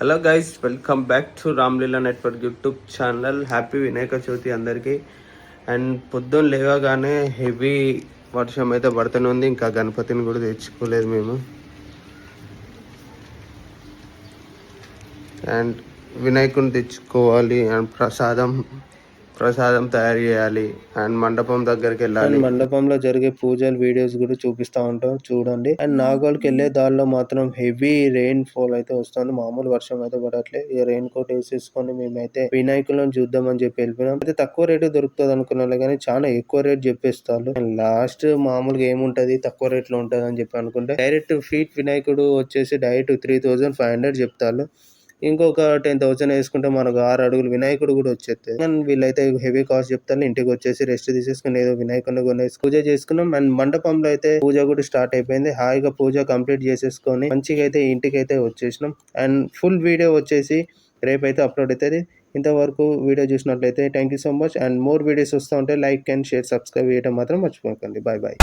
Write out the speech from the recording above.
Hello guys, welcome back to Ramlila network YouTube channel. Happy Vinayaka Chavithi అందరికీ. And పొద్దున్న లేవగానే heavy వర్షం అయితే పడుతూనే ఉంది. ఇంకా గణపతిని కూడా తెచ్చుకోలేదు మేము. అండ్ వినాయకుని తెచ్చుకోవాలి అండ్ ప్రసాదం తయారు చేయాలి అండ్ మండపం దగ్గరికి వెళ్ళాలి. మండపంలో జరిగే పూజలు వీడియోస్ కూడా చూపిస్తా ఉంటాం, చూడండి. అండ్ నాగోల్కి వెళ్ళే దారిలో మాత్రం హెవీ రెయిన్ ఫాల్ అయితే వస్తుంది. మామూలు వర్షం అయితే పడట్లేదు. ఈ రెయిన్ కోట్ వేసేసుకొని మేమైతే వినాయకులను చూద్దామని చెప్పి వెళ్ళిపోయినాం. అయితే తక్కువ రేటు దొరుకుతుంది అనుకున్నాను, కానీ చాలా ఎక్కువ రేట్ చెప్పేస్తారు. లాస్ట్ మామూలుగా ఏముంటది, తక్కువ రేట్ లో ఉంటది అని చెప్పి అనుకుంటే డైరెక్ట్ ఫీట్ వినాయకుడు వచ్చేసి డైరెక్ట్ 3500 చెప్తారు. ఇంకొక 10,000 వేసుకుంటే మనకు 6 అడుగులు వినాయకుడు కూడా వచ్చేస్తుంది. అండ్ వీళ్ళైతే హెవీ కాస్ట్ చెప్తారు. ఇంటికి వచ్చేసి రెస్ట్ తీసేసుకుని ఏదో వినాయకుడిని కొనేసి పూజ చేసుకున్నాం. అండ్ మండపంలో అయితే పూజ కూడా స్టార్ట్ అయిపోయింది. హాయిగా పూజ కంప్లీట్ చేసేసుకొని మంచిగా అయితే ఇంటికి అయితే వచ్చేసినాం. అండ్ ఫుల్ వీడియో వచ్చేసి రేపైతే అప్లోడ్ అవుతుంది. ఇంతవరకు వీడియో చూసినట్లయితే thank you so much. And more videos వస్తూ ఉంటే లైక్ అండ్ షేర్ సబ్స్క్రైబ్ చేయడం మాత్రం మర్చిపోకండి. Bye bye.